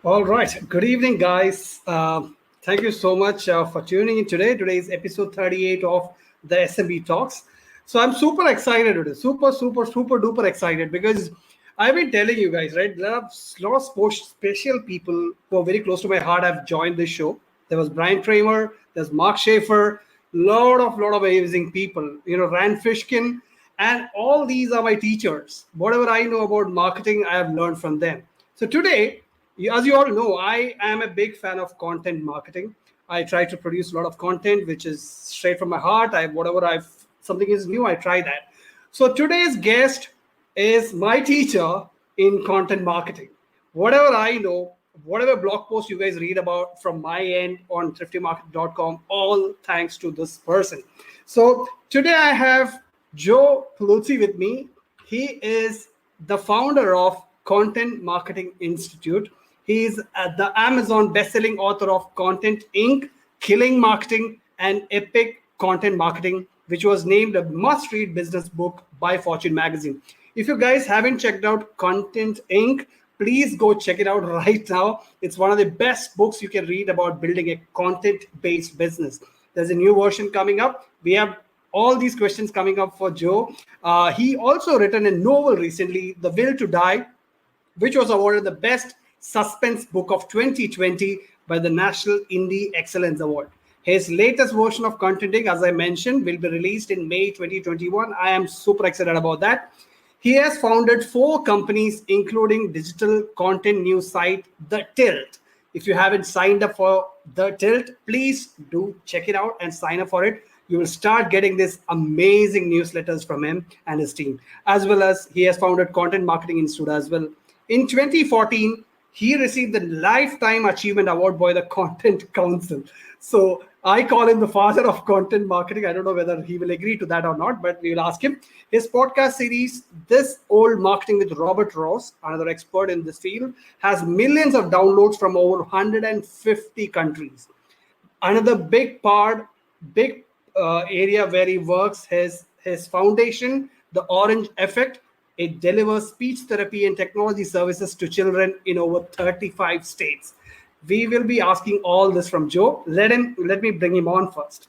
All right. Good evening, guys. Thank you so much for tuning in today. Today is episode 38 of the SMB Talks. So I'm super excited today. Super duper excited because I've been telling you guys, right? There are lot of special people who are very close to my heart have joined this show. There was Brian Kramer, there's Mark Schaefer, lot of amazing people. Rand Fishkin, and all these are my teachers. Whatever I know about marketing, I have learned from them. So today, as you all know, I am a big fan of content marketing. I try to produce a lot of content which is straight from my heart. Whatever I've something is new, I try that. So today's guest is my teacher in content marketing. Whatever I know, whatever blog post you guys read about from my end on thriftymarket.com, all thanks to this person. So today I have Joe Pulizzi with me. He is the founder of Content Marketing Institute. He's the Amazon best-selling author of Content Inc., Killing Marketing, and Epic Content Marketing, which was named a must-read business book by Fortune magazine. If you guys haven't checked out Content Inc., please go check it out right now. It's one of the best books you can read about building a content-based business. There's a new version coming up. We have all these questions coming up for Joe. He also written a novel recently, The Will to Die, which was awarded the best suspense book of 2020 by the National Indie Excellence Award. His latest version of Content Inc., as I mentioned, will be released in May 2021. I am super excited about that. He has founded 4 companies, including digital content news site, The Tilt. If you haven't signed up for The Tilt, please do check it out and sign up for it. You will start getting these amazing newsletters from him and his team, as well as he has founded Content Marketing Institute as well. In 2014, he received the Lifetime Achievement Award by the Content Council. So I call him the father of content marketing. I don't know whether he will agree to that or not, but we will ask him. His podcast series, This Old Marketing with Robert Ross, another expert in this field, has millions of downloads from over 150 countries. Another big area where he works, his foundation, The Orange Effect. It delivers speech therapy and technology services to children in over 35 states. We will be asking all this from Joe. Let me bring him on first.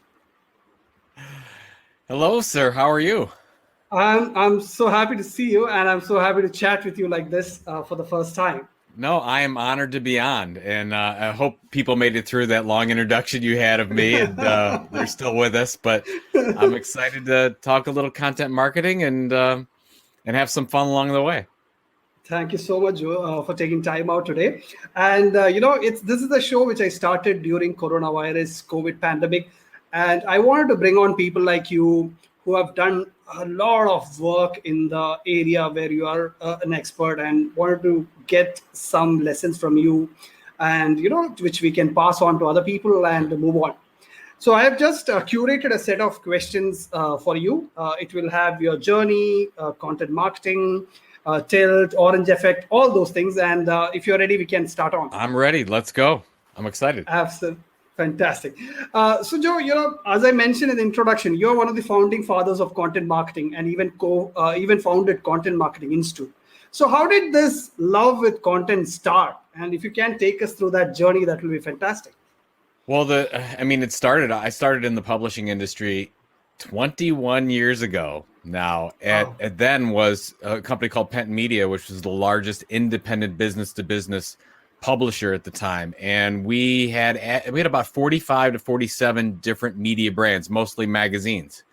Hello, sir. How are you? I'm so happy to see you, and I'm so happy to chat with you like this for the first time. No, I am honored to be on, and I hope people made it through that long introduction you had of me, and they're still with us. But I'm excited to talk a little content marketing and have some fun along the way. Thank you so much, Joe, for taking time out today. And this is a show which I started during coronavirus, COVID pandemic, and I wanted to bring on people like you who have done a lot of work in the area where you are an expert, and wanted to get some lessons from you, and which we can pass on to other people and move on. So I have just curated a set of questions for you. It will have your journey, content marketing, Tilt, Orange Effect, all those things. And if you're ready, we can start on. I'm ready. Let's go. I'm excited. Absolutely. Fantastic. So Joe, as I mentioned in the introduction, you're one of the founding fathers of content marketing, and even founded Content Marketing Institute. So how did this love with content start? And if you can take us through that journey, that will be fantastic. Well, I started in the publishing industry 21 years ago now. It then was a company called Penton Media, which was the largest independent business-to-business publisher at the time. And we had about 45 to 47 different media brands, mostly magazines.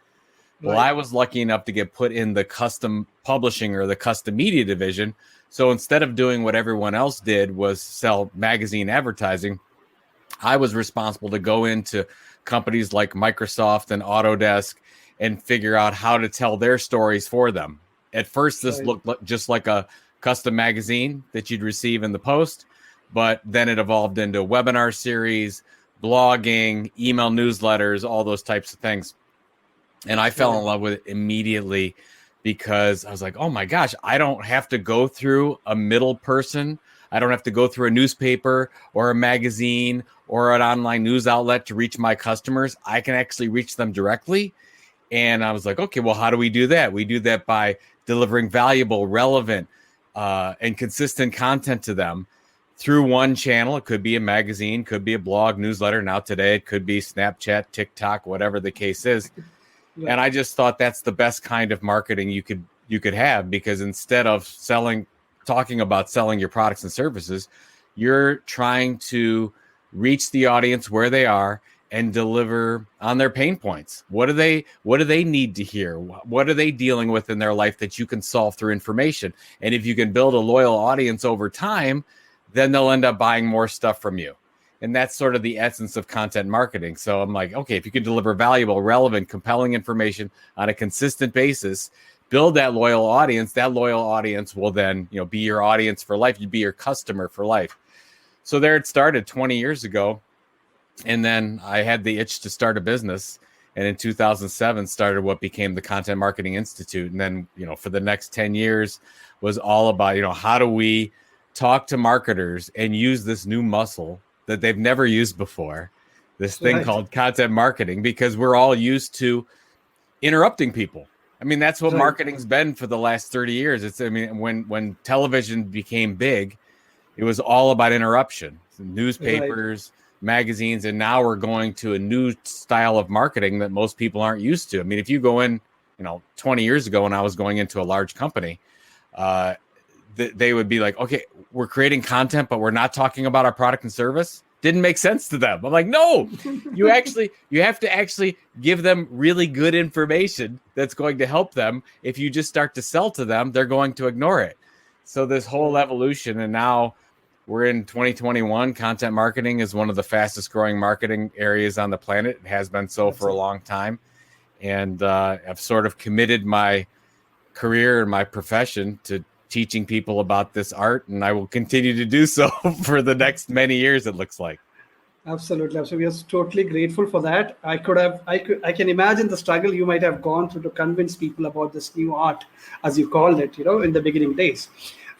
Right. Well, I was lucky enough to get put in the custom publishing or the custom media division. So instead of doing what everyone else did was sell magazine advertising, I was responsible to go into companies like Microsoft and Autodesk and figure out how to tell their stories for them. At first, this looked just like a custom magazine that you'd receive in the post, but then it evolved into a webinar series, blogging, email newsletters, all those types of things. And I fell in love with it immediately because I was like, oh my gosh, I don't have to go through a middle person. I don't have to go through a newspaper or a magazine or an online news outlet to reach my customers. I can actually reach them directly. And I was like, okay, well, how do we do that? We do that by delivering valuable, relevant, and consistent content to them through one channel. It could be a magazine, could be a blog, newsletter. Now today it could be Snapchat, TikTok, whatever the case is. Right. And I just thought that's the best kind of marketing you could have, because instead of talking about selling your products and services, you're trying to reach the audience where they are and deliver on their pain points. What do they need to hear? What are they dealing with in their life that you can solve through information? And if you can build a loyal audience over time, then they'll end up buying more stuff from you. And that's sort of the essence of content marketing. So I'm like, okay, if you can deliver valuable, relevant, compelling information on a consistent basis, build that loyal audience will then, be your audience for life. You'd be your customer for life. So there it started 20 years ago. And then I had the itch to start a business. And in 2007 started what became the Content Marketing Institute. And then, for the next 10 years was all about, how do we talk to marketers and use this new muscle that they've never used before, this thing called content marketing, because we're all used to interrupting people. I mean, that's what marketing's been for the last 30 years. When television became big, it was all about interruption, newspapers, magazines, and now we're going to a new style of marketing that most people aren't used to. I mean, if you go in, 20 years ago when I was going into a large company, they would be like, okay, we're creating content, but we're not talking about our product and service. Didn't make sense to them. I'm like, no, you have to actually give them really good information that's going to help them. If you just start to sell to them, they're going to ignore it. So this whole evolution, and now we're in 2021. Content marketing is one of the fastest growing marketing areas on the planet. It has been so for a long time. And I've sort of committed my career and my profession to teaching people about this art, and I will continue to do so for the next many years, it looks like. Absolutely. So we are totally grateful for that. I can imagine the struggle you might have gone through to convince people about this new art, as you called it, in the beginning days.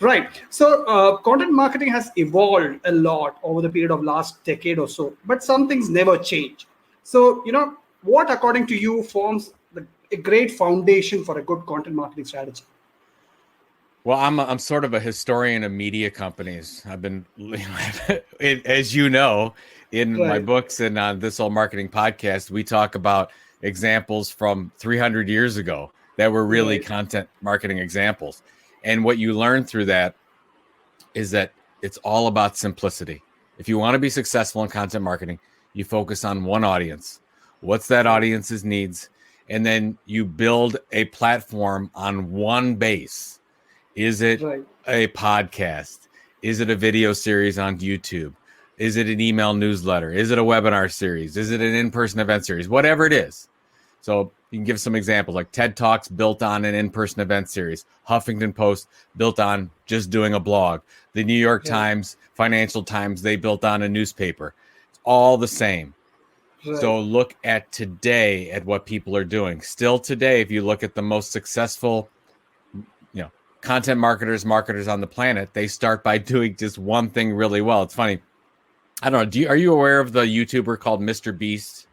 Right. So content marketing has evolved a lot over the period of last decade or so, but some things never change. So, what, according to you, forms a great foundation for a good content marketing strategy? Well, I'm sort of a historian of media companies. I've been, as you know, in my books and on This Old Marketing podcast, we talk about examples from 300 years ago that were really content marketing examples. And what you learn through that is that it's all about simplicity. If you want to be successful in content marketing, you focus on one audience. What's that audience's needs? And then you build a platform on one base. Is it a podcast? Is it a video series on YouTube? Is it an email newsletter? Is it a webinar series? Is it an in-person event series? Whatever it is. So you can give some examples, like TED Talks built on an in-person event series. Huffington Post built on just doing a blog. The New York Times, Financial Times, they built on a newspaper. It's all the same. So look at today at what people are doing. Still today, if you look at the most successful content marketers on the planet, they start by doing just one thing really well. It's funny. I don't know. Are you aware of the YouTuber called Mr. Beast?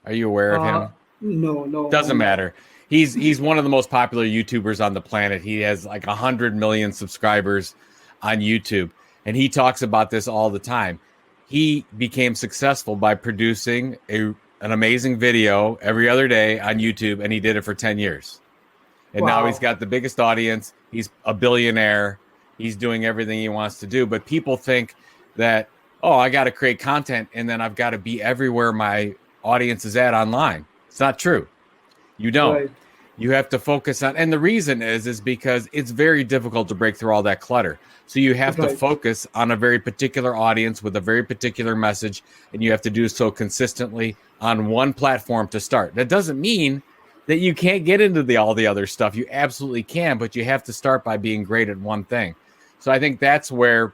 Are you aware of him? No. Doesn't matter. He's one of the most popular YouTubers on the planet. He has like 100 million subscribers on YouTube, and he talks about this all the time. He became successful by producing an amazing video every other day on YouTube, and he did it for 10 years. And now he's got the biggest audience. He's a billionaire. He's doing everything he wants to do. But people think that, I got to create content and then I've got to be everywhere my audience is at online. It's not true. You don't. You have to focus on, and the reason is because it's very difficult to break through all that clutter. So you have to focus on a very particular audience with a very particular message, and you have to do so consistently on one platform to start. That doesn't mean that you can't get into all the other stuff. You absolutely can, but you have to start by being great at one thing. So I think that's where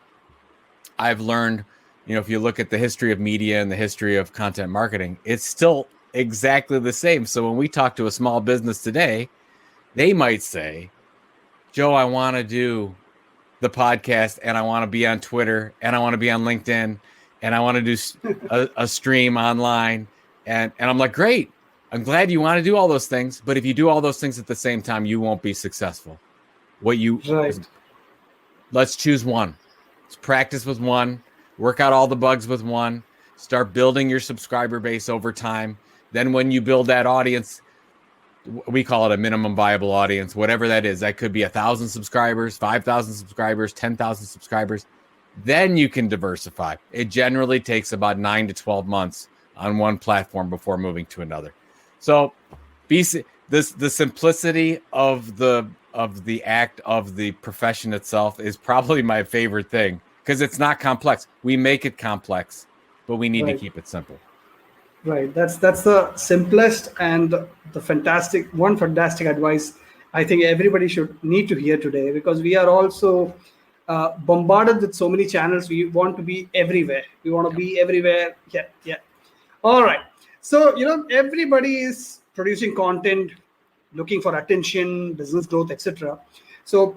I've learned, if you look at the history of media and the history of content marketing, it's still exactly the same. So when we talk to a small business today, they might say, Joe, I want to do the podcast, and I want to be on Twitter, and I want to be on LinkedIn, and I want to do a stream online. And I'm like, great. I'm glad you want to do all those things, but if you do all those things at the same time, you won't be successful. Let's choose one. practice with one, work out all the bugs with one, start building your subscriber base over time. Then when you build that audience, we call it a minimum viable audience, whatever that is. That could be 1,000 subscribers, 5,000 subscribers, 10,000 subscribers. Then you can diversify. It generally takes about 9 to 12 months on one platform before moving to another. So the simplicity of the act of the profession itself is probably my favorite thing, because it's not complex. We make it complex, but we need to keep it simple. Right. That's the simplest and the fantastic advice I think everybody should need to hear today, because we are also bombarded with so many channels. We want to be everywhere. We want to be everywhere. Yeah. All right. So, everybody is producing content, looking for attention, business growth, etc. So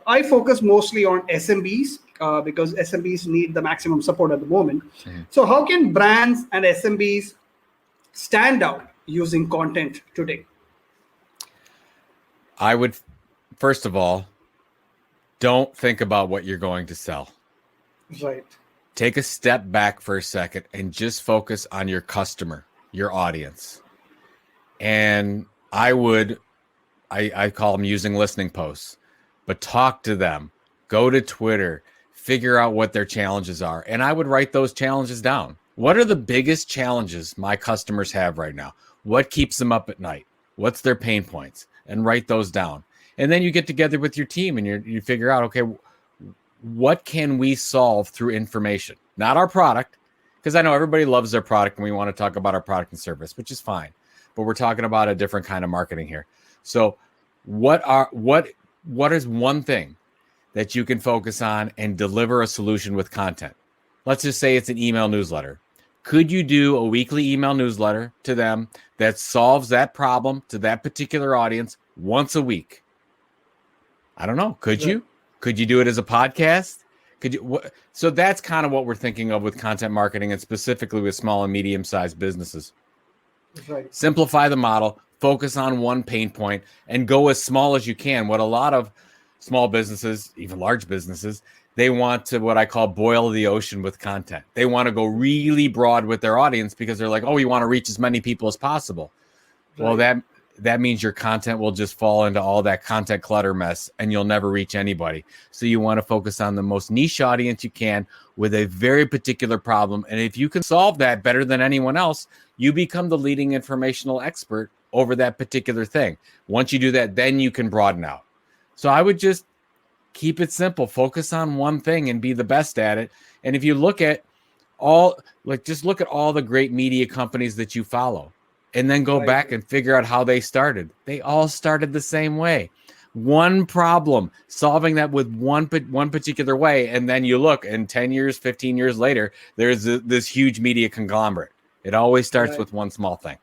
I focus mostly on SMBs because SMBs need the maximum support at the moment. Mm-hmm. So how can brands and SMBs stand out using content today? I would, first of all, don't think about what you're going to sell. Right. Take a step back for a second and just focus on your customer, your audience. And I call them using listening posts, but talk to them, go to Twitter, figure out what their challenges are. And I would write those challenges down. What are the biggest challenges my customers have right now? What keeps them up at night? What's their pain points? And write those down. And then you get together with your team and you figure out, okay, what can we solve through information? Not our product, because I know everybody loves their product and we want to talk about our product and service, which is fine. But we're talking about a different kind of marketing here. So what is one thing that you can focus on and deliver a solution with content? Let's just say it's an email newsletter. Could you do a weekly email newsletter to them that solves that problem to that particular audience once a week? I don't know. Could you? Could you do it as a podcast? Could you? So that's kind of what we're thinking of with content marketing, and specifically with small and medium-sized businesses. Right. Simplify the model, focus on one pain point, and go as small as you can. What a lot of small businesses, even large businesses, they want to, what I call, boil the ocean with content. They want to go really broad with their audience because they're like, oh, you want to reach as many people as possible. Right. Well, that means your content will just fall into all that content clutter mess and you'll never reach anybody. So you want to focus on the most niche audience you can with a very particular problem. And if you can solve that better than anyone else, you become the leading informational expert over that particular thing. Once you do that, then you can broaden out. So I would just keep it simple, focus on one thing and be the best at it. And if you look at just look at all the great media companies that you follow and then go back and figure out how they started. They all started the same way. One problem, solving that with one particular way. And then you look, and 10 years, 15 years later, there's this huge media conglomerate. It always starts with one small thing.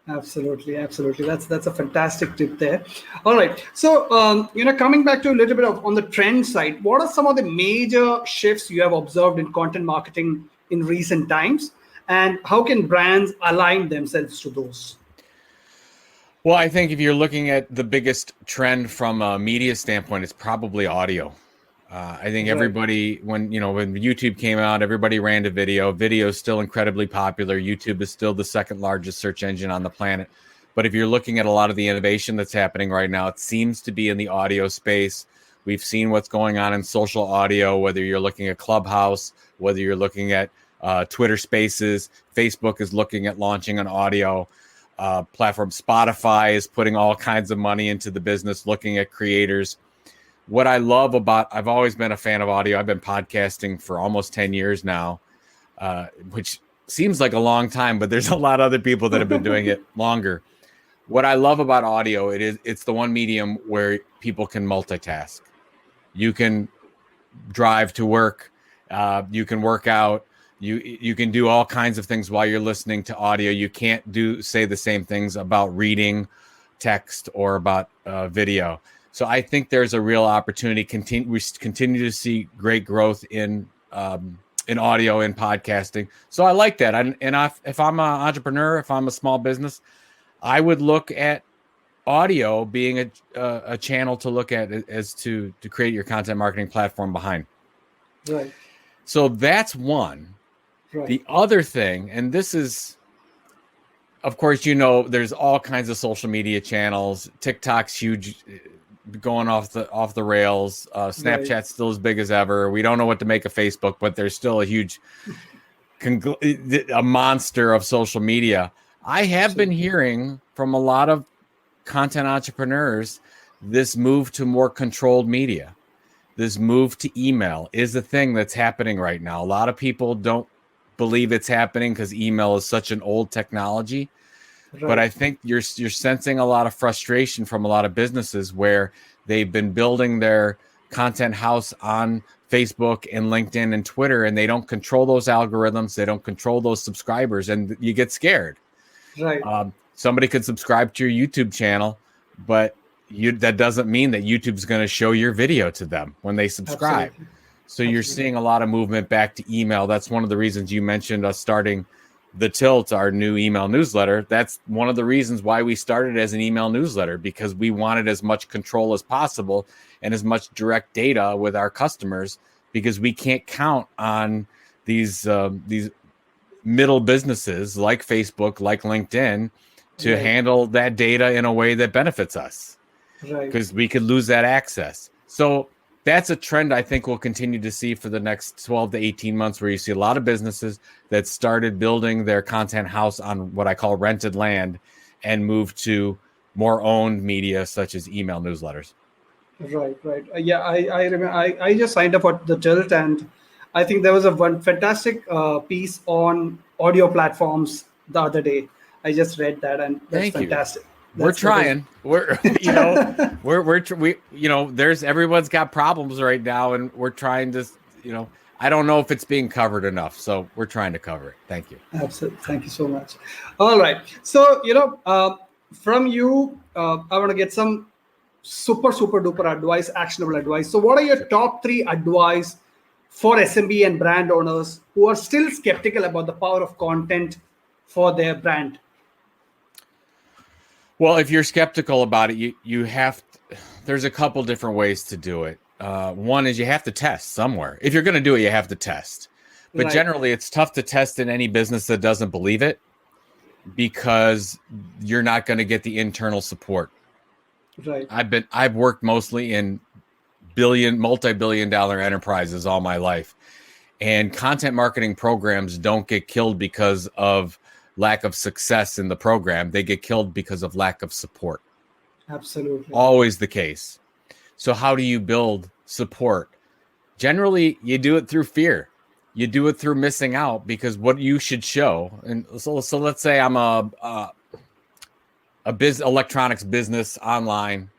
Absolutely. That's a fantastic tip there. All right. So, coming back to a little bit on the trend side, what are some of the major shifts you have observed in content marketing in recent times, and how can brands align themselves to those? Well, I think if you're looking at the biggest trend from a media standpoint, it's probably audio. I think everybody, when YouTube came out, everybody ran to video. Video is still incredibly popular. YouTube is still the second largest search engine on the planet. But if you're looking at a lot of the innovation that's happening right now, it seems to be in the audio space. We've seen what's going on in social audio, whether you're looking at Clubhouse, whether you're looking at Twitter Spaces. Facebook is looking at launching an audio platform. Spotify is putting all kinds of money into the business, looking at creators. What I love I've always been a fan of audio. I've been podcasting for almost 10 years now, which seems like a long time, but there's a lot of other people that have been doing it longer. What I love about audio, it's the one medium where people can multitask. You can drive to work, you can work out, you can do all kinds of things while you're listening to audio. You can't say the same things about reading text or about video. So I think there's a real opportunity. We continue to see great growth in audio and podcasting. So I like that. If I'm an entrepreneur, if I'm a small business, I would look at audio being a channel to look at as to create your content marketing platform behind. Right. So that's one. Right. The other thing, and this is, of course, there's all kinds of social media channels. TikTok's huge, going off the rails. Snapchat's still as big as ever. We don't know what to make of Facebook, but there's still a huge, a monster of social media. I have been hearing from a lot of content entrepreneurs this move to more controlled media. This move to email is a thing that's happening right now. A lot of people don't believe it's happening because email is such an old technology. Right. But I think you're sensing a lot of frustration from a lot of businesses where they've been building their content house on Facebook and LinkedIn and Twitter, and they don't control those algorithms. They don't control those subscribers, and you get scared. Right. Somebody could subscribe to your YouTube channel, but that doesn't mean that YouTube's going to show your video to them when they subscribe. Absolutely. So you're seeing a lot of movement back to email. That's one of the reasons you mentioned us starting The Tilt, our new email newsletter. That's one of the reasons why we started as an email newsletter, because we wanted as much control as possible and as much direct data with our customers, because we can't count on these middle businesses like Facebook, like LinkedIn, to handle that data in a way that benefits us, because we could lose that access. So that's a trend I think we'll continue to see for the next 12 to 18 months, where you see a lot of businesses that started building their content house on what I call rented land and move to more owned media, such as email newsletters. Right. Yeah, I remember. I just signed up for The Tilt, and I think there was one fantastic piece on audio platforms the other day. I just read that, and that's fantastic. We're trying. We're there's everyone's got problems right now, and we're trying to, I don't know if it's being covered enough, so we're trying to cover it. Thank you. Absolutely. Thank you so much. All right. So, from you, I want to get some super duper advice, actionable advice. So what are your top 3 advice for SMB and brand owners who are still skeptical about the power of content for their brand? Well, if you're skeptical about it, you have there's a couple different ways to do it. One is you have to test somewhere. If you're going to do it, you have to test. But generally, it's tough to test in any business that doesn't believe it, because you're not going to get the internal support. Right. I've worked mostly in multi-billion-dollar enterprises all my life, and content marketing programs don't get killed because of lack of success in the program. They get killed because of lack of support. Absolutely. Always the case. So how do you build support? Generally, you do it through fear. You do it through missing out, because what you should show. And so let's say I'm electronics business online,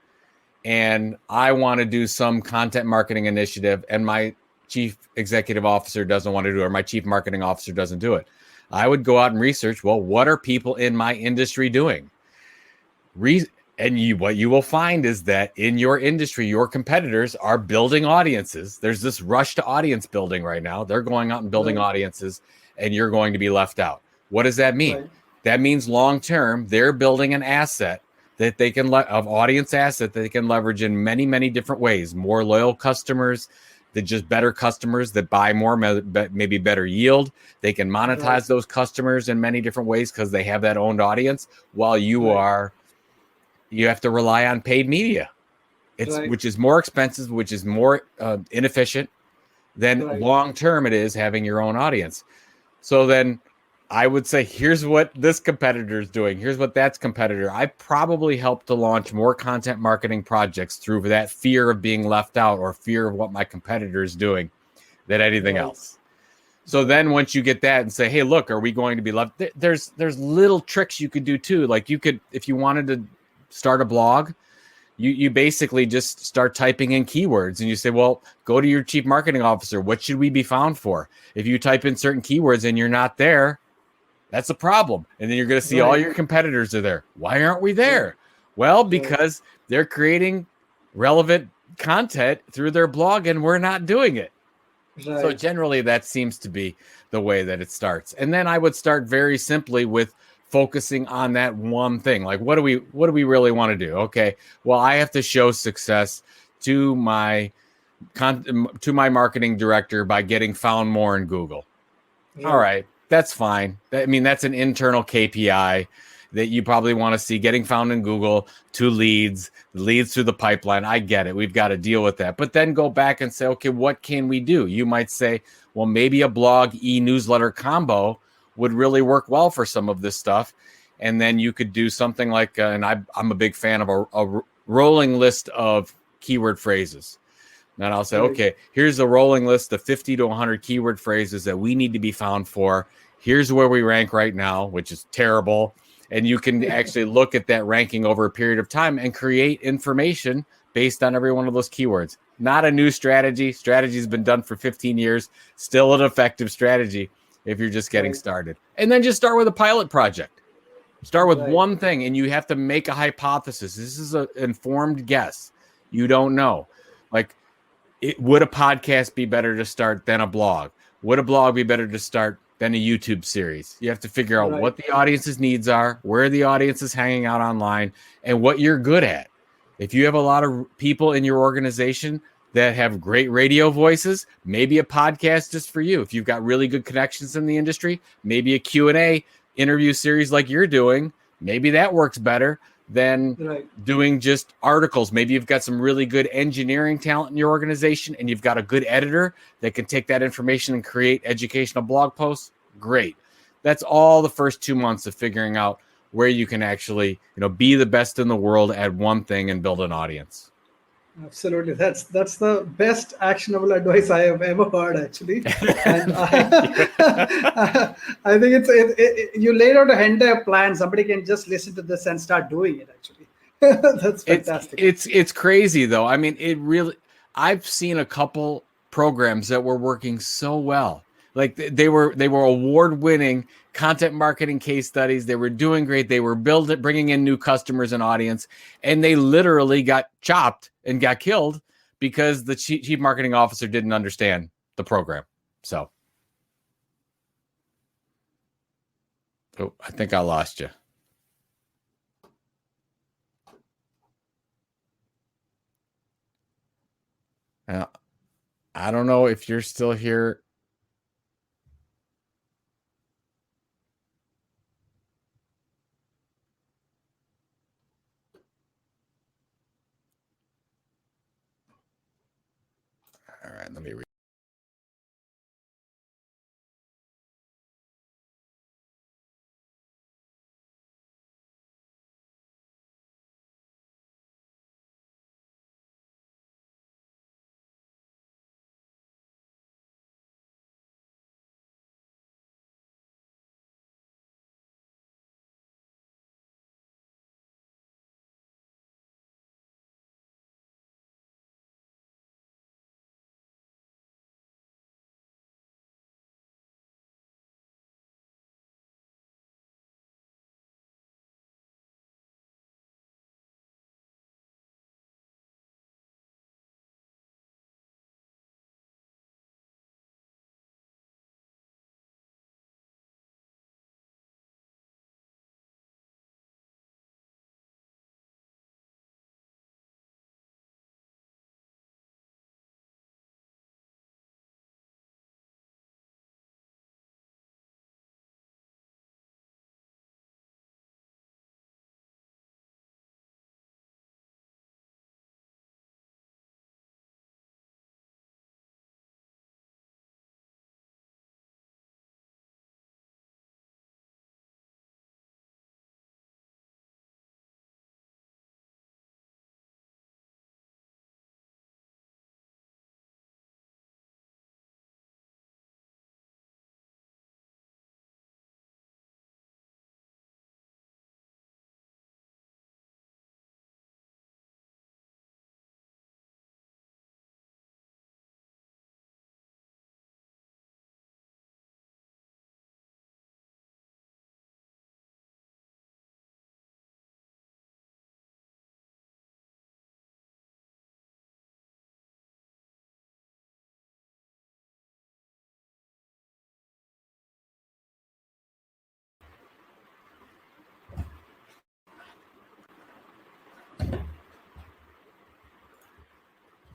and I want to do some content marketing initiative, and my chief executive officer doesn't want to do it, or my chief marketing officer doesn't do it. I would go out and research, well, what are people in my industry doing? What you will find is that in your industry, your competitors are building audiences. There's this rush to audience building right now. They're going out and building audiences, and you're going to be left out. What does that mean? That means long-term, they're building an asset that they can audience asset that they can leverage in many, many different ways. More loyal customers, just better customers that buy more, maybe better yield. They can monetize those customers in many different ways because they have that owned audience, while you have to rely on paid media, which is more expensive, which is more inefficient than long-term it is having your own audience. So then I would say, here's what this competitor is doing. Here's what that's competitor. I probably helped to launch more content marketing projects through that fear of being left out, or fear of what my competitor is doing, than anything else. So then once you get that and say, hey, look, are we going to be left? There's little tricks you could do too. Like you could, if you wanted to start a blog, you basically just start typing in keywords, and you say, well, go to your chief marketing officer. What should we be found for? If you type in certain keywords and you're not there, that's a problem. And then you're going to see all your competitors are there. Why aren't we there? Well, because they're creating relevant content through their blog, and we're not doing it. So generally, that seems to be the way that it starts. And then I would start very simply with focusing on that one thing. Like, what do we really want to do? Okay, well, I have to show success to my to my marketing director by getting found more in Google. Yeah. All right, that's fine. I mean, that's an internal KPI that you probably want to see, getting found in Google, to leads through the pipeline. I get it. We've got to deal with that. But then go back and say, okay, what can we do? You might say, well, maybe a blog e-newsletter combo would really work well for some of this stuff. And then you could do something like, and I'm a big fan of a rolling list of keyword phrases. And I'll say, okay, here's a rolling list of 50 to 100 keyword phrases that we need to be found for. Here's where we rank right now, which is terrible. And you can actually look at that ranking over a period of time and create information based on every one of those keywords. Not a new strategy. Strategy's been done for 15 years. Still an effective strategy if you're just getting started. And then just start with a pilot project. Start with one thing, and you have to make a hypothesis. This is an informed guess. You don't know. Like, would a podcast be better to start than a blog? Would a blog be better to start than a YouTube series? You have to figure out what the audience's needs are, where the audience is hanging out online, and what you're good at. If you have a lot of people in your organization that have great radio voices, maybe a podcast is for you. If you've got really good connections in the industry, maybe a Q&A interview series like you're doing, maybe that works better than doing just articles. Maybe you've got some really good engineering talent in your organization and you've got a good editor that can take that information and create educational blog posts. Great. That's all the first 2 months of figuring out where you can actually, be the best in the world at one thing and build an audience. Absolutely. That's the best actionable advice I have ever heard, actually. And I think you laid out a entire plan. Somebody can just listen to this and start doing it, actually. That's fantastic. It's crazy, though. I mean, I've seen a couple programs that were working so well. Like they were award-winning content marketing case studies. They were doing great. They were bringing in new customers and audience, and they literally got chopped and got killed because the chief marketing officer didn't understand the program. So, I think I lost you. I don't know if you're still here. All right, let me read.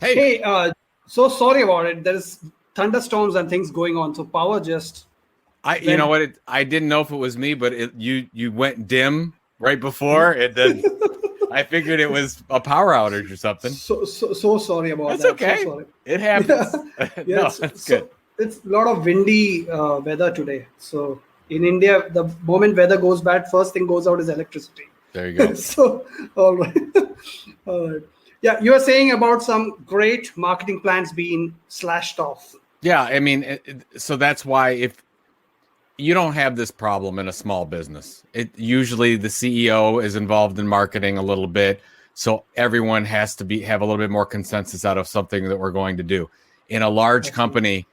Hey, So sorry about it. There's thunderstorms and things going on. So power just You know what? I didn't know if it was me, but you went dim right before, and then I figured it was a power outage or something. So sorry about That's that. okay. So sorry. It happens. Yeah, No, that's good. It's a lot of windy weather today. So in India, the moment weather goes bad, first thing goes out is electricity. There you go. So all right. All right. Yeah, you were saying about some great marketing plans being slashed off. Yeah, I mean, so that's why if you don't have this problem in a small business, it usually the CEO is involved in marketing a little bit, so everyone has to have a little bit more consensus out of something that we're going to do. In a large company,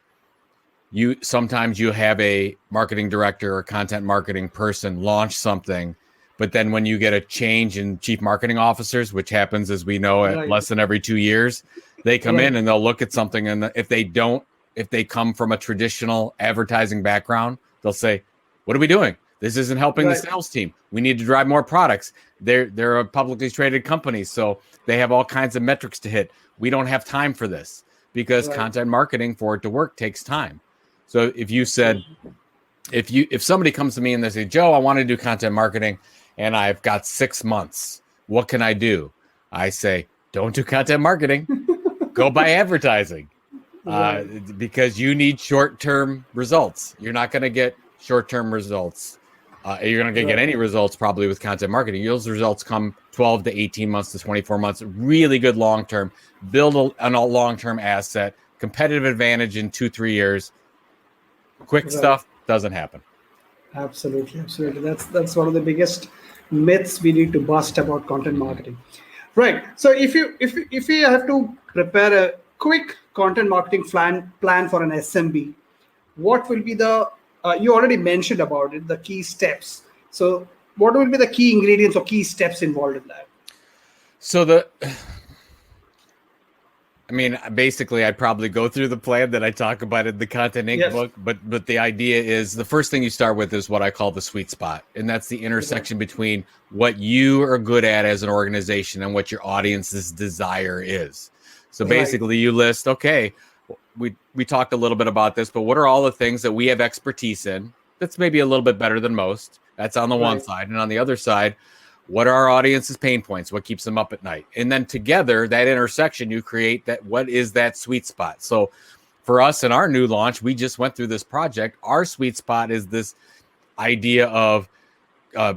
sometimes you have a marketing director or content marketing person launch something, but then when you get a change in chief marketing officers, which happens, as we know, at less than every 2 years, they come in and they'll look at something, and if they come from a traditional advertising background, they'll say, what are we doing? This isn't helping the sales team. We need to drive more products. They're a publicly traded company, so they have all kinds of metrics to hit. We don't have time for this, because content marketing, for it to work, takes time. So if you said, if somebody comes to me and they say, Joe, I want to do content marketing and I've got 6 months, what can I do? I say, don't do content marketing. Go buy advertising. Because you need short-term results. You're not going to get short-term results. You're going to get any results probably with content marketing. Those results come 12 to 18 months to 24 months. Really good long-term. Build a long-term asset. Competitive advantage in 2-3 years. Quick stuff doesn't happen. Absolutely. That's one of the biggest myths we need to bust about content marketing. Right. So if you have to prepare a quick content marketing plan for an SMB, what will be the you already mentioned about it, the key steps. So what will be the key ingredients or key steps involved in that? So basically, I'd probably go through the plan that I talk about in the Content Inc. book, but the idea is the first thing you start with is what I call the sweet spot, and that's the intersection between what you are good at as an organization and what your audience's desire is. So basically, you list, okay, we talked a little bit about this, but what are all the things that we have expertise in that's maybe a little bit better than most? That's on the one side, and on the other side, what are our audience's pain points? What keeps them up at night? And then together, that intersection, you create that. What is that sweet spot? So for us in our new launch, we just went through this project. Our sweet spot is this idea of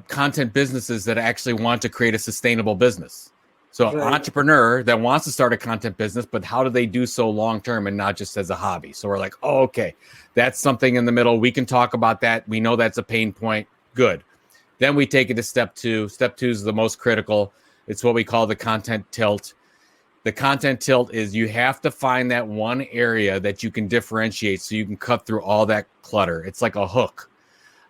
content businesses that actually want to create a sustainable business. So an entrepreneur that wants to start a content business, but how do they do so long-term and not just as a hobby? So we're like, oh, okay, that's something in the middle. We can talk about that. We know that's a pain point. Good. Then we take it to step 2. Step 2 is the most critical. It's what we call the content tilt. The content tilt is you have to find that one area that you can differentiate so you can cut through all that clutter. It's like a hook.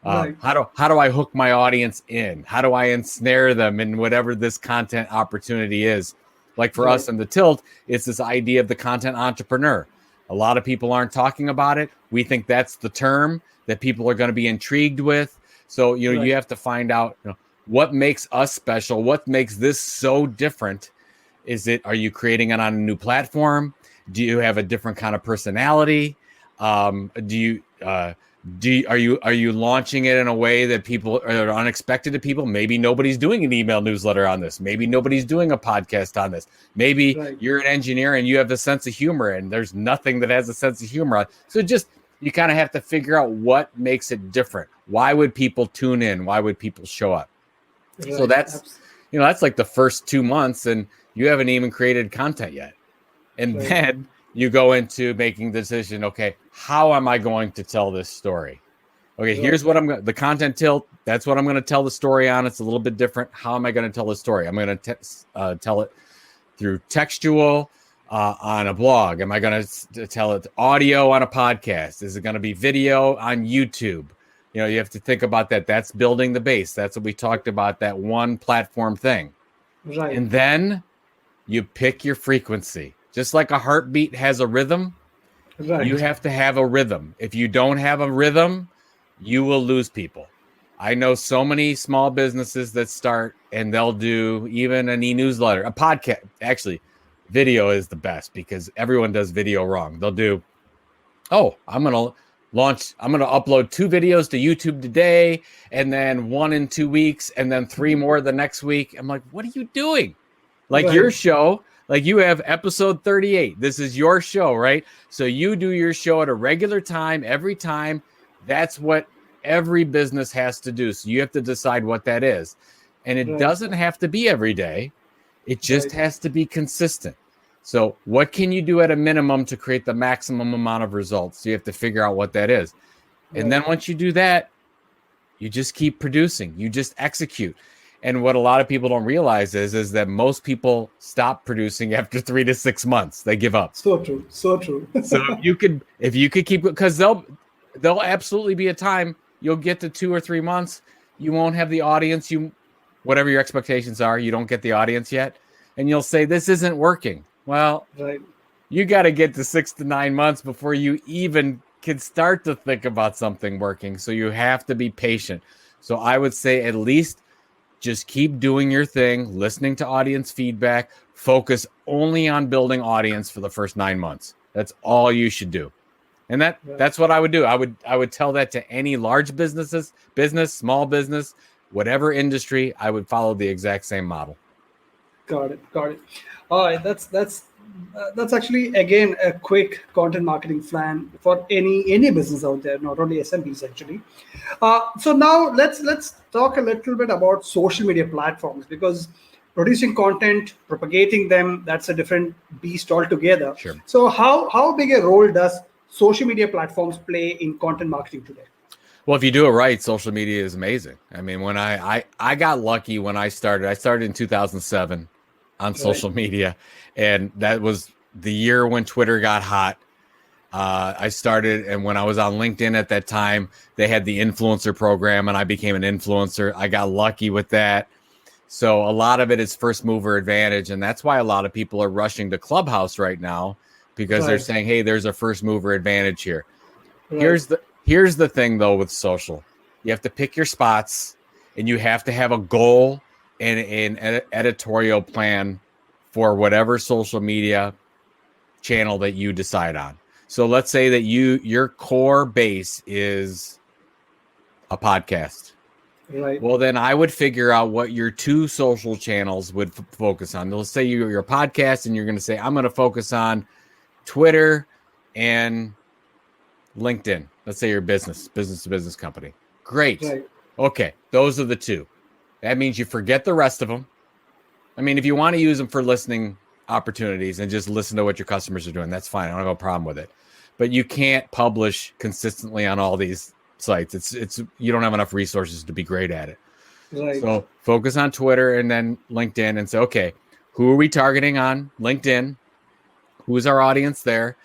How do I hook my audience in? How do I ensnare them in whatever this content opportunity is? Like for us in the tilt, it's this idea of the content entrepreneur. A lot of people aren't talking about it. We think that's the term that people are going to be intrigued with. So, you have to find out what makes us special, what makes this so different. Are you creating it on a new platform? Do you have a different kind of personality? Are you launching it in a way that people are unexpected to people? Maybe nobody's doing an email newsletter on this. Maybe nobody's doing a podcast on this. Maybe you're an engineer and you have a sense of humor and there's nothing that has a sense of humor. So you kind of have to figure out what makes it different. Why would people tune in? Why would people show up? So that's like the first 2 months and you haven't even created content yet. And then you go into making the decision, okay, how am I going to tell this story? Okay, here's what the content tilt, that's what I'm going to tell the story on. It's a little bit different. How am I going to tell the story? I'm going to tell it through textual, on a blog. Am I going to tell it audio on a podcast? Is it going to be video on YouTube? You have to think about that. That's building the base. That's what we talked about, that one platform thing. And then you pick your frequency. Just like a heartbeat has a rhythm, you have to have a rhythm. If you don't have a rhythm, you will lose people. I know so many small businesses that start and they'll do even an e-newsletter, a podcast. Actually, video is the best because everyone does video wrong. They'll do, I'm going to upload 2 videos to YouTube today, and then 1 in 2 weeks, and then 3 more the next week. I'm like, what are you doing? Like your show, like you have episode 38. This is your show, right? So you do your show at a regular time every time. That's what every business has to do. So you have to decide what that is. And it doesn't have to be every day. It just has to be consistent. So what can you do at a minimum to create the maximum amount of results? So you have to figure out what that is. And then once you do that, you just keep producing. You just execute. And what a lot of people don't realize is that most people stop producing after 3 to 6 months. They give up. So true. So true. So if you could keep, because there'll absolutely be a time you'll get to 2 or 3 months. You won't have the audience. Whatever your expectations are, you don't get the audience yet. And you'll say, this isn't working. Well, you got to get to 6 to 9 months before you even can start to think about something working. So you have to be patient. So I would say at least just keep doing your thing, listening to audience feedback, focus only on building audience for the first 9 months. That's all you should do. And that's what I would do. I would tell that to any large business, small business, whatever industry. I would follow the exact same model. Got it. All right, that's actually again a quick content marketing plan for any business out there, not only SMBs actually. So now let's talk a little bit about social media platforms, because producing content, propagating them, that's a different beast altogether. Sure. So how big a role does social media platforms play in content marketing today? Well, if you do it right, social media is amazing. I mean, when I got lucky when I started in 2007 on social media, and that was the year when Twitter got hot. I started, and when I was on LinkedIn at that time, they had the influencer program, and I became an influencer. I got lucky with that. So a lot of it is first mover advantage, and that's why a lot of people are rushing to Clubhouse right now, because they're saying, hey, there's a first mover advantage here. Here's the thing, though, with social. You have to pick your spots, and you have to have a goal and an editorial plan for whatever social media channel that you decide on. So let's say that your core base is a podcast. Right. Well, then I would figure out what your 2 social channels would focus on. Let's say you're a podcast, and you're going to say, I'm going to focus on Twitter and LinkedIn. Let's say you're a business to business company. Great. Right. Okay. Those are the 2. That means you forget the rest of them. I mean, if you want to use them for listening opportunities and just listen to what your customers are doing, that's fine. I don't have a problem with it. But you can't publish consistently on all these sites. It's you don't have enough resources to be great at it. Right. So focus on Twitter and then LinkedIn and say, okay, who are we targeting on LinkedIn? Who's our audience there?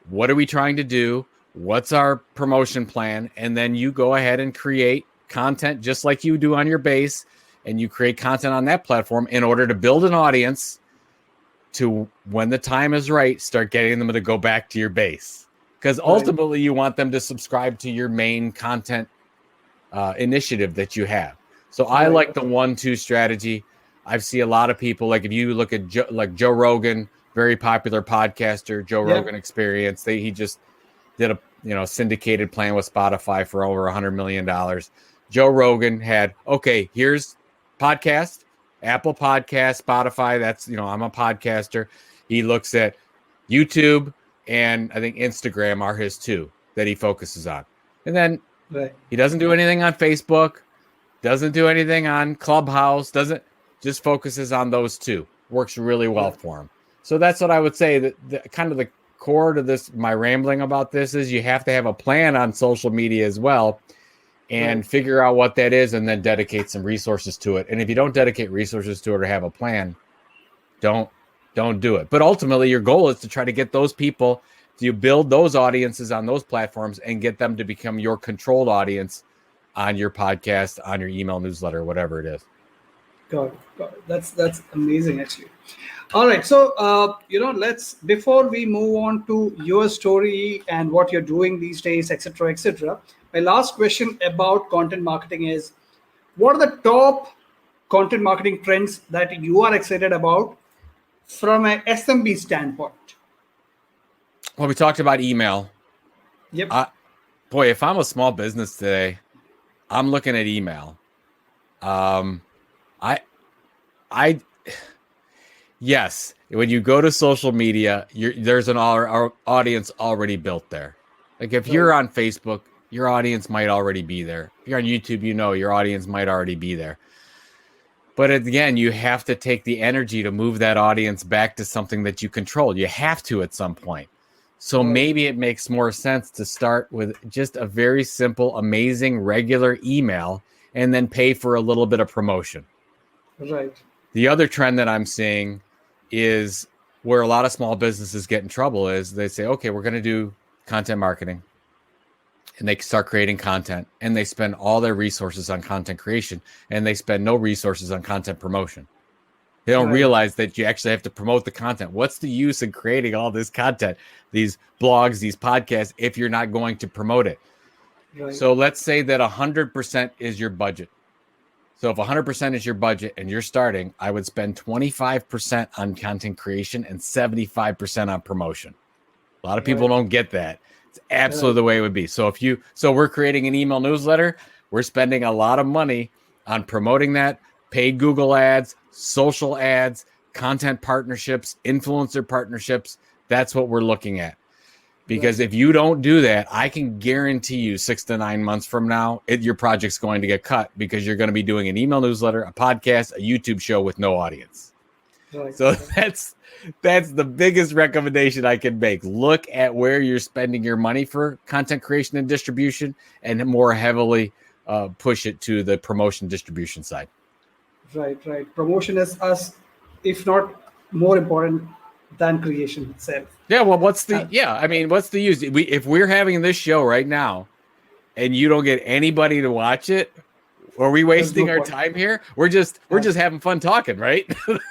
What are we trying to do? What's our promotion plan? And then you go ahead and create content just like you do on your base, and you create content on that platform in order to build an audience to, when the time is right, start getting them to go back to your base. Because ultimately you want them to subscribe to your main content initiative that you have. So I like the 1-2 strategy. I see a lot of people, like if you look at Joe Rogan, very popular podcaster, Joe Rogan Experience. He just did a syndicated plan with Spotify for over $100 million. Joe Rogan had, here's podcast, Apple Podcast, Spotify. That's, I'm a podcaster. He looks at YouTube and I think Instagram are his 2 that he focuses on. And then he doesn't do anything on Facebook, doesn't do anything on Clubhouse, just focuses on those 2. Works really well for him. So that's what I would say, that the core to this, my rambling about this, is you have to have a plan on social media as well, and figure out what that is, and then dedicate some resources to it. And if you don't dedicate resources to it or have a plan, don't do it. But ultimately, your goal is to try to get those people, to build those audiences on those platforms and get them to become your controlled audience on your podcast, on your email newsletter, whatever it is. Got it. That's amazing, actually. All right. So, before we move on to your story and what you're doing these days, etc., my last question about content marketing is, what are the top content marketing trends that you are excited about from an SMB standpoint? Well, we talked about email. Yep. Boy, if I'm a small business today, I'm looking at email. Yes, when you go to social media, there's an audience already built there. Like if you're on Facebook, your audience might already be there. If you're on YouTube, your audience might already be there. But again, you have to take the energy to move that audience back to something that you control. You have to at some point. So maybe it makes more sense to start with just a very simple, amazing, regular email and then pay for a little bit of promotion. Right. The other trend that I'm seeing is where a lot of small businesses get in trouble is they say, okay, we're going to do content marketing. And they start creating content and they spend all their resources on content creation and they spend no resources on content promotion. They don't realize that you actually have to promote the content. What's the use in creating all this content, these blogs, these podcasts, if you're not going to promote it? Right. So let's say that 100% is your budget. So if 100% is your budget and you're starting, I would spend 25% on content creation and 75% on promotion. A lot of people don't get that. It's absolutely the way it would be. So we're creating an email newsletter. We're spending a lot of money on promoting that, paid Google ads, social ads, content partnerships, influencer partnerships. That's what we're looking at. Because if you don't do that, I can guarantee you 6 to 9 months from now, your project's going to get cut because you're going to be doing an email newsletter, a podcast, a YouTube show with no audience. Right. So that's the biggest recommendation I can make. Look at where you're spending your money for content creation and distribution and more heavily push it to the promotion distribution side. Right. Promotion is if not more important than creation itself. Yeah, well, what's the use? If we're having this show right now and you don't get anybody to watch it, are we wasting our time here? We're just having fun talking, right?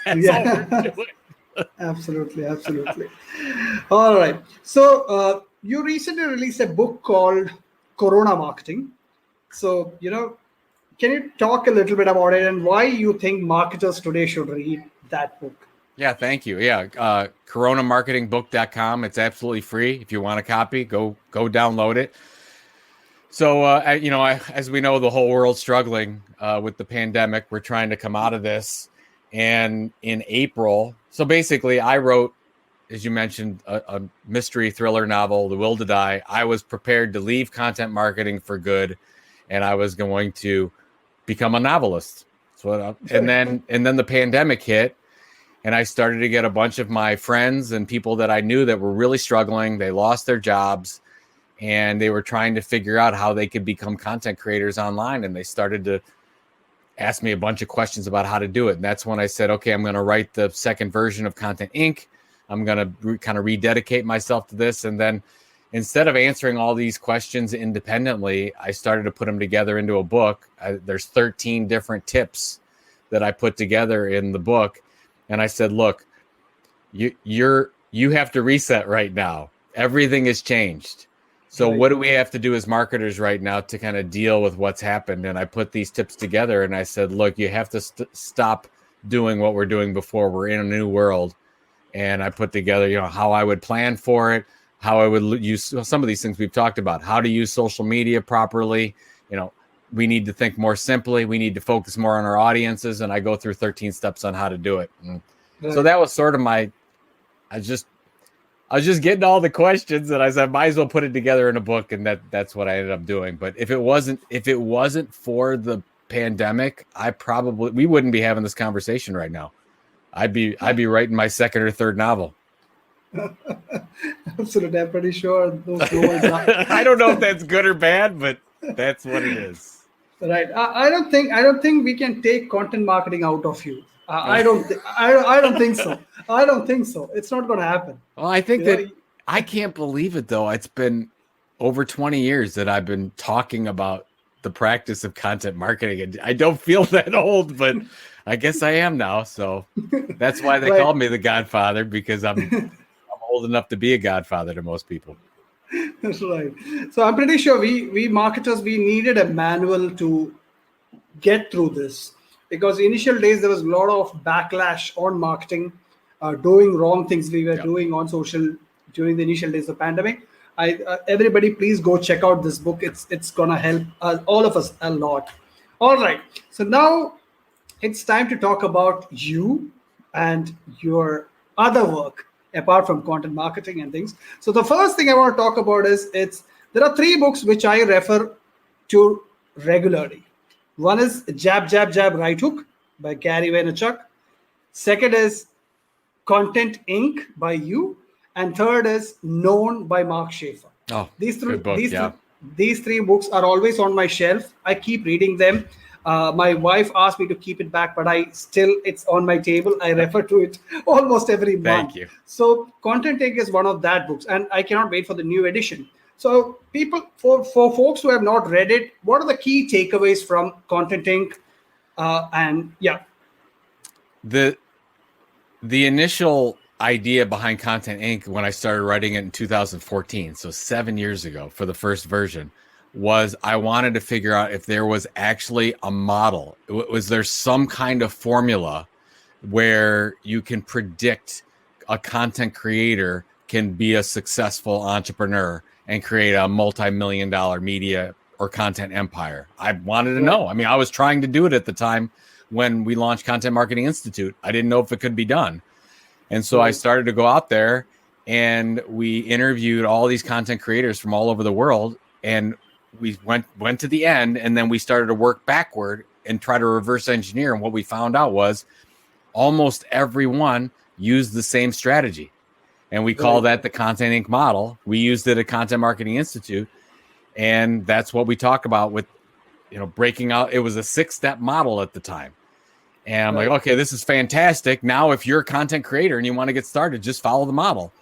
That's all we're doing. Absolutely. All right. So you recently released a book called Corona Marketing. So, can you talk a little bit about it and why you think marketers today should read that book? Yeah, thank you. Yeah, coronamarketingbook.com. It's absolutely free. If you want a copy, go download it. So, as we know, the whole world's struggling with the pandemic. We're trying to come out of this. And in April, so basically I wrote, as you mentioned, a mystery thriller novel, The Will to Die. I was prepared to leave content marketing for good, and I was going to become a novelist. And then the pandemic hit, and I started to get a bunch of my friends and people that I knew that were really struggling. They lost their jobs, and they were trying to figure out how they could become content creators online. And they started to ask me a bunch of questions about how to do it. And that's when I said, okay, I'm going to write the second version of Content Inc. I'm going to kind of rededicate myself to this. And then instead of answering all these questions independently, I started to put them together into a book. There's 13 different tips that I put together in the book. And I said, look, you have to reset right now. Everything has changed. So what do we have to do as marketers right now to kind of deal with what's happened? And I put these tips together and I said, look, you have to stop doing what we're doing before. We're in a new world. And I put together, how I would plan for it, how I would use some of these things we've talked about, how to use social media properly. We need to think more simply. We need to focus more on our audiences. And I go through 13 steps on how to do it. And so that was sort of I was just getting all the questions, and I said, might as well put it together in a book, and that's what I ended up doing. But if it wasn't for the pandemic, we wouldn't be having this conversation right now. I'd be writing my second or third novel. Absolutely, I'm pretty sure those I don't know if that's good or bad, but that's what it is. Right. I don't think we can take content marketing out of you. I don't think so. I don't think so. It's not going to happen. Well, I think I can't believe it though. It's been over 20 years that I've been talking about the practice of content marketing, and I don't feel that old, but I guess I am now. So that's why they call me the Godfather, because I'm old enough to be a godfather to most people. That's right. So I'm pretty sure we marketers, we needed a manual to get through this, because initial days there was a lot of backlash on marketing. doing wrong things we were doing on social during the initial days of pandemic. Everybody, please go check out this book. It's gonna help all of us a lot. All right. So now it's time to talk about you and your other work apart from content marketing and things. So the first thing I want to talk about is there are 3 books which I refer to regularly. One is Jab, Jab, Jab, Right Hook by Gary Vaynerchuk. Second is Content Inc. by you. And third is Known by Mark Schaefer. Oh, These three, good book, these 3 books are always on my shelf. I keep reading them. My wife asked me to keep it back, but it's on my table. I refer to it almost every month. Thank you. So Content Inc. is one of that books, and I cannot wait for the new edition. So for folks who have not read it, what are the key takeaways from Content Inc.? The initial idea behind Content Inc. when I started writing it in 2014, so 7 years ago for the first version, was I wanted to figure out if there was actually a model. Was there some kind of formula where you can predict a content creator can be a successful entrepreneur and create a multi-million-dollar media or content empire? I wanted to know. I mean, I was trying to do it at the time when we launched Content Marketing Institute. I didn't know if it could be done. And so I started to go out there and we interviewed all these content creators from all over the world. And we went to the end, and then we started to work backward and try to reverse engineer. And what we found out was almost everyone used the same strategy. And we call that the Content Inc. model. We used it at Content Marketing Institute. And that's what we talk about with, breaking out. It was a 6-step model at the time. And I'm like, okay, this is fantastic. Now, if you're a content creator and you want to get started, just follow the model.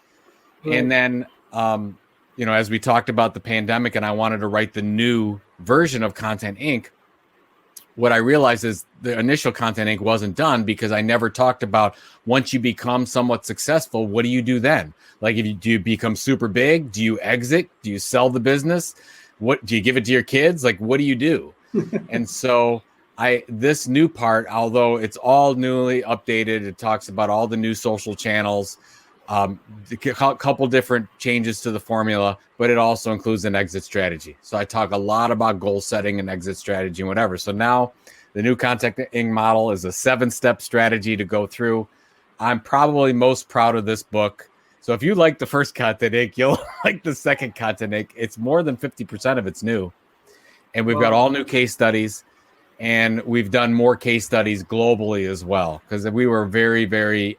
And then, as we talked about the pandemic and I wanted to write the new version of Content Inc., what I realized is the initial Content Inc. wasn't done because I never talked about once you become somewhat successful, what do you do then? Like, do you become super big? Do you exit? Do you sell the business? What do you give it to your kids? Like, what do you do? And so this new part, although it's all newly updated, it talks about all the new social channels, a couple different changes to the formula, but it also includes an exit strategy. So I talk a lot about goal setting and exit strategy and whatever. So now the new Content Inc. model is a 7-step strategy to go through. I'm probably most proud of this book. So if you like the first Content Inc., you'll like the second Content Inc. It's more than 50% of it's new. And we've got all new case studies, and we've done more case studies globally as well, because we were very, very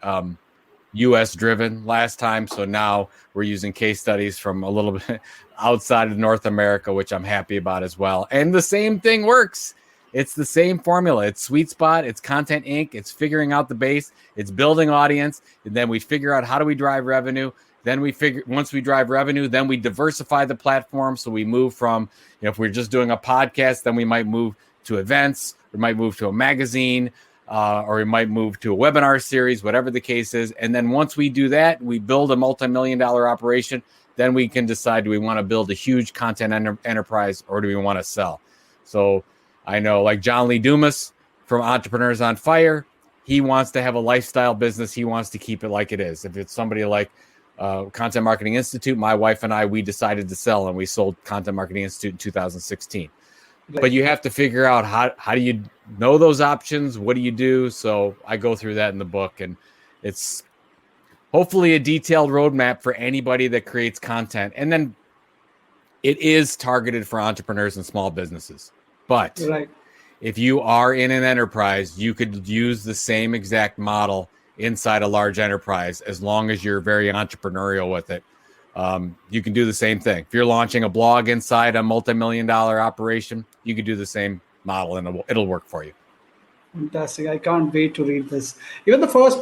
US driven last time. So now we're using case studies from a little bit outside of North America, which I'm happy about as well. And the same thing works. It's the same formula. It's sweet spot. It's Content Inc. It's figuring out the base. It's building audience. And then we figure out how do we drive revenue. Then once we drive revenue, then we diversify the platform. So we move from, if we're just doing a podcast, then we might move to events. We might move to a magazine. Or we might move to a webinar series, whatever the case is. And then once we do that, we build a multi-million-dollar operation. Then we can decide, do we want to build a huge content enterprise or do we want to sell? So I know, like John Lee Dumas from Entrepreneurs on Fire, he wants to have a lifestyle business. He wants to keep it like it is. If it's somebody like Content Marketing Institute, my wife and I, we decided to sell, and we sold Content Marketing Institute in 2016. But you have to figure out how do you know those options? What do you do? So I go through that in the book, and it's hopefully a detailed roadmap for anybody that creates content. And then it is targeted for entrepreneurs and small businesses. But if you are in an enterprise, you could use the same exact model inside a large enterprise as long as you're very entrepreneurial with it. You can do the same thing. If you're launching a blog inside a multi-million-dollar operation, you could do the same model and it'll work for you. Fantastic. I can't wait to read this. Even the first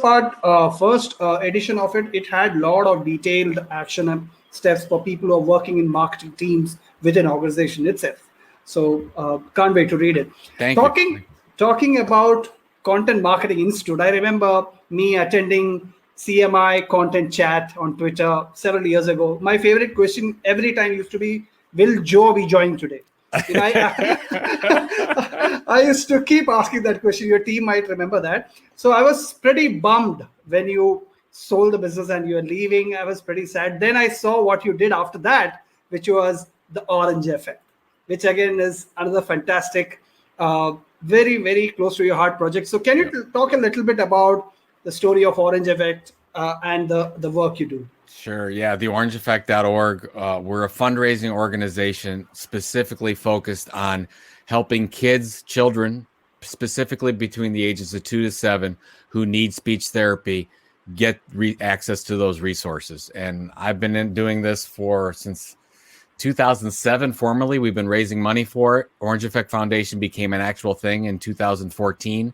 edition of it, it had a lot of detailed action steps for people who are working in marketing teams within an organization itself. So can't wait to read it. Talking about Content Marketing Institute, I remember me attending CMI content chat on Twitter several years ago. My favorite question every time used to be, will Joe be joining today? I used to keep asking that question. Your team might remember that. So I was pretty bummed when you sold the business and you're leaving. I was pretty sad. Then I saw what you did after that, which was the Orange Effect, which again is another fantastic, very, very close to your heart project. So can you talk a little bit about the story of Orange Effect and the work you do? Sure. Yeah. The orangeeffect.org. We're a fundraising organization specifically focused on helping children, specifically between the ages of 2 to 7, who need speech therapy, get access to those resources. And I've been doing this since 2007. Formally, we've been raising money for it. Orange Effect Foundation became an actual thing in 2014.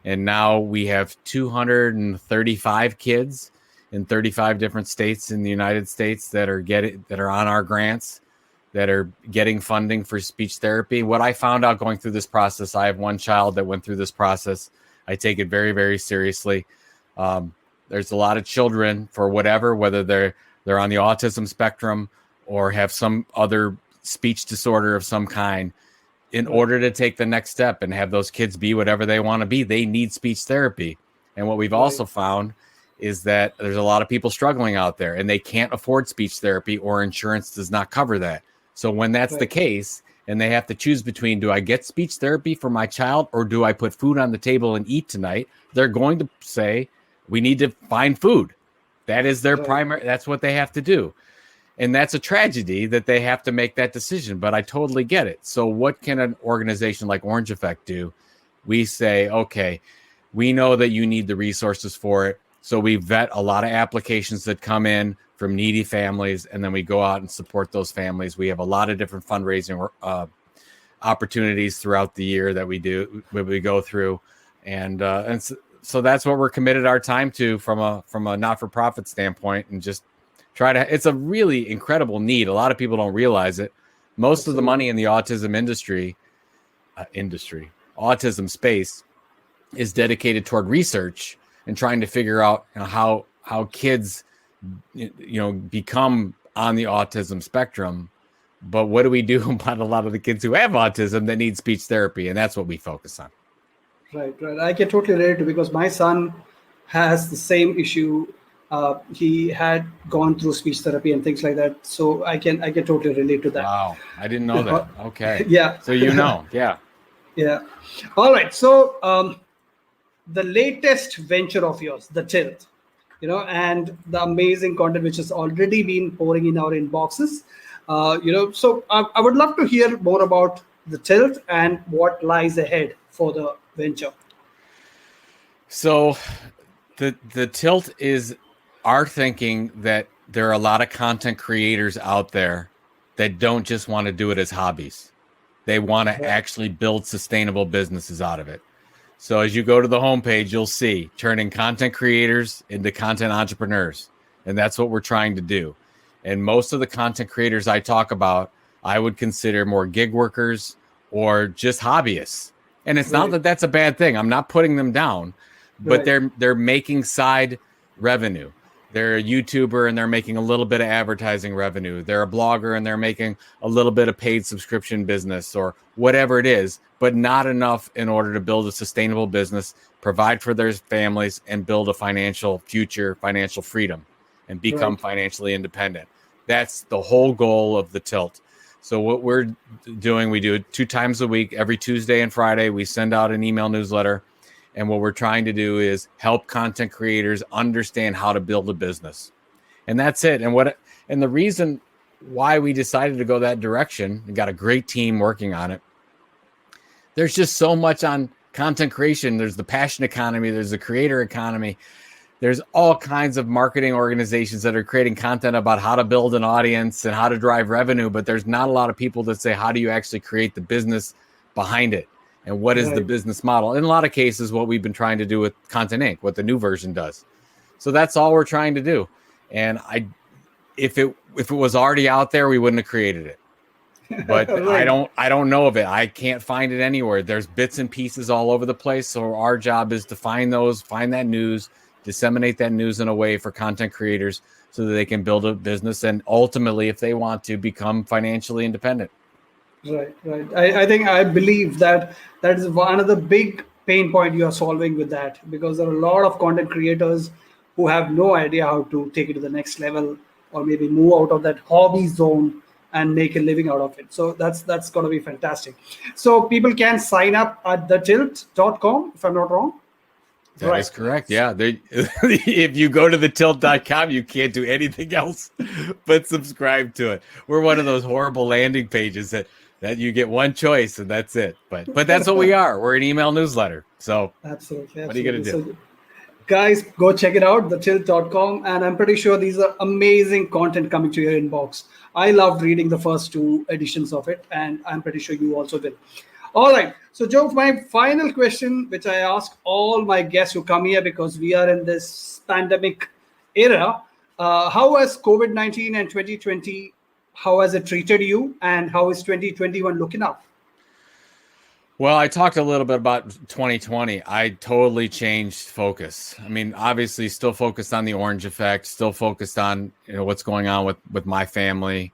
And now we have 235 kids in 35 different states in the United States that are on our grants, that are getting funding for speech therapy. What I found out going through this process, I have one child that went through this process. I take it very, very seriously. There's a lot of children, for whether they're on the autism spectrum or have some other speech disorder of some kind. In order to take the next step and have those kids be whatever they want to be, they need speech therapy. And what we've also found is that there's a lot of people struggling out there and they can't afford speech therapy, or insurance does not cover that. So when that's the case and they have to choose between, do I get speech therapy for my child or do I put food on the table and eat tonight? They're going to say, we need to find food. That is their primary, that's what they have to do. And that's a tragedy that they have to make that decision, but I totally get it. So what can an organization like Orange Effect do? We say, okay, we know that you need the resources for it. So we vet a lot of applications that come in from needy families, and then we go out and support those families. We have a lot of different fundraising opportunities throughout the year that we go through. And so that's what we're committed our time to from a not-for-profit standpoint, and just it's a really incredible need. A lot of people don't realize it. Most of the money in the autism autism space is dedicated toward research and trying to figure out how kids, become on the autism spectrum. But what do we do about a lot of the kids who have autism that need speech therapy? And that's what we focus on. Right. I can totally relate to, because my son has the same issue. He had gone through speech therapy and things like that. So I can totally relate to that. Wow. I didn't know that. Okay. Yeah. So yeah. Yeah. All right. So the latest venture of yours, the Tilt, and the amazing content which has already been pouring in our inboxes. So I would love to hear more about the Tilt and what lies ahead for the venture. So the Tilt is our thinking that there are a lot of content creators out there that don't just want to do it as hobbies. They want to actually build sustainable businesses out of it. So as you go to the homepage, you'll see turning content creators into content entrepreneurs. And that's what we're trying to do. And most of the content creators I talk about, I would consider more gig workers or just hobbyists. And it's not that that's a bad thing. I'm not putting them down, but they're making side revenue. They're a YouTuber and they're making a little bit of advertising revenue. They're a blogger and they're making a little bit of paid subscription business or whatever it is, but not enough in order to build a sustainable business, provide for their families, and build a financial future, financial freedom, and become financially independent. That's the whole goal of the Tilt. So what we're doing, we do it 2 times a week. Every Tuesday and Friday, we send out an email newsletter. And what we're trying to do is help content creators understand how to build a business. And that's it. And the reason why we decided to go that direction, we got a great team working on it. There's just so much on content creation. There's the passion economy. There's the creator economy. There's all kinds of marketing organizations that are creating content about how to build an audience and how to drive revenue. But there's not a lot of people that say, how do you actually create the business behind it? And what is the business model? In a lot of cases, what we've been trying to do with Content Inc., what the new version does. So that's all we're trying to do. And if it was already out there, we wouldn't have created it. But I don't know of it. I can't find it anywhere. There's bits and pieces all over the place. So our job is to find that news, disseminate that news in a way for content creators so that they can build a business and ultimately, if they want to, become financially independent. Right. I believe that is one of the big pain point you are solving with that, because there are a lot of content creators who have no idea how to take it to the next level, or maybe move out of that hobby zone and make a living out of it. So that's going to be fantastic. So people can sign up at thetilt.com, if I'm not wrong. That is correct. Yeah. If you go to thetilt.com, you can't do anything else but subscribe to it. We're one of those horrible landing pages that you get one choice and that's it. But that's what we are. We're an email newsletter. So absolutely. What are you going to do? So, guys, go check it out, thetilt.com. And I'm pretty sure these are amazing content coming to your inbox. I loved reading the first 2 editions of it, and I'm pretty sure you also will. All right. So, Joe, my final question, which I ask all my guests who come here, because we are in this pandemic era, how has COVID-19 and 2020, how has it treated you, and how is 2021 looking up? Well, I talked a little bit about 2020. I totally changed focus. I mean, obviously still focused on the orange effect, still focused on, what's going on with my family,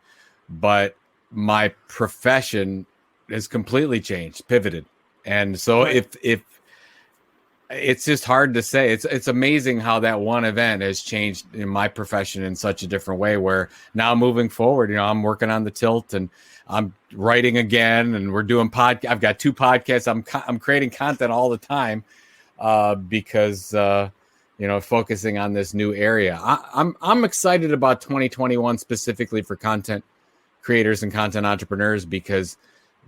but my profession has completely changed, pivoted. And so Right. if it's just hard to say, it's amazing how that one event has changed in my profession in such a different way, where now moving forward, I'm working on the Tilt and I'm writing again, and we're doing I've got 2 podcasts. I'm creating content all the time because focusing on this new area. I'm excited about 2021 specifically for content creators and content entrepreneurs, because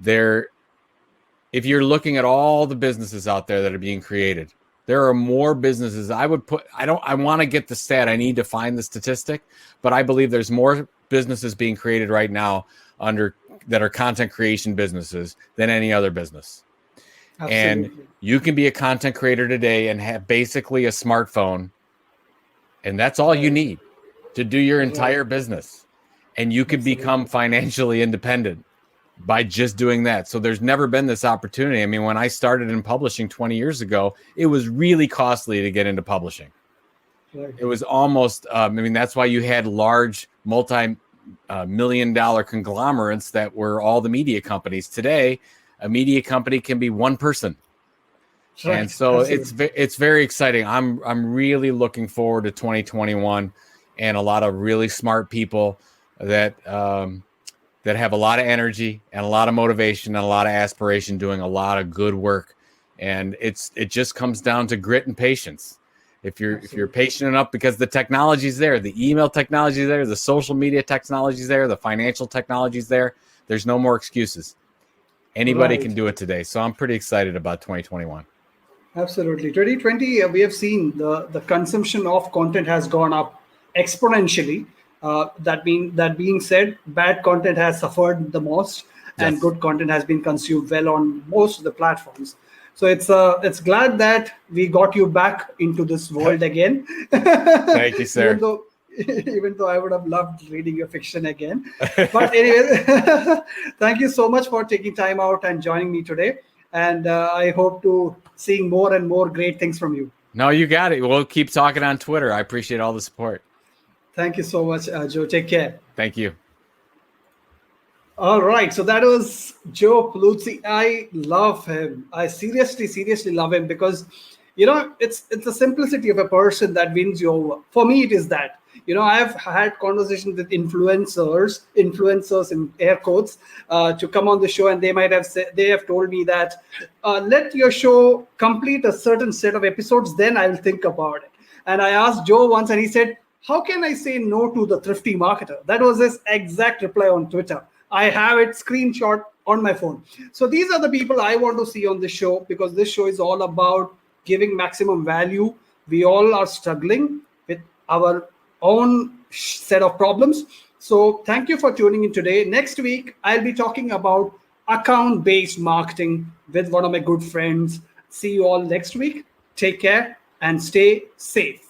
if you're looking at all the businesses out there that are being created, there are more businesses. I want to get the stat. I need to find the statistic, but I believe there's more businesses being created right now that are content creation businesses than any other business. Absolutely. And you can be a content creator today and have basically a smartphone, and that's all you need to do your entire business. And you can become financially independent by just doing that. So there's never been this opportunity. I mean, when I started in publishing 20 years ago, it was really costly to get into publishing. Right. It was almost, that's why you had large multi-million-dollar conglomerates that were all the media companies. Today, a media company can be one person. Right. And so it's very exciting. I'm really looking forward to 2021 and a lot of really smart people that have a lot of energy and a lot of motivation and a lot of aspiration, doing a lot of good work. And it just comes down to grit and patience. If you're patient enough, because the technology's there, the email technology is there, the social media technology is there, the financial technology is there, there's no more excuses. Anybody can do it today. So I'm pretty excited about 2021. Absolutely. 2020, we have seen the consumption of content has gone up exponentially. That being said, bad content has suffered the most, and good content has been consumed well on most of the platforms. So it's glad that we got you back into this world again. Thank you, sir. Even though I would have loved reading your fiction again. But anyway, thank you so much for taking time out and joining me today. And I hope to seeing more and more great things from you. No, you got it. We'll keep talking on Twitter. I appreciate all the support. Thank you so much, Joe. Take care. Thank you. All right. So that was Joe Pulizzi. I love him. I seriously love him, because, it's the simplicity of a person that wins you over. For me, it is that. I've had conversations with influencers in air quotes, to come on the show, and they have told me that let your show complete a certain set of episodes, then I will think about it. And I asked Joe once, and he said, how can I say no to the thrifty marketer? That was his exact reply on Twitter. I have it screenshot on my phone. So these are the people I want to see on this show, because this show is all about giving maximum value. We all are struggling with our own set of problems. So thank you for tuning in today. Next week, I'll be talking about account-based marketing with one of my good friends. See you all next week. Take care and stay safe.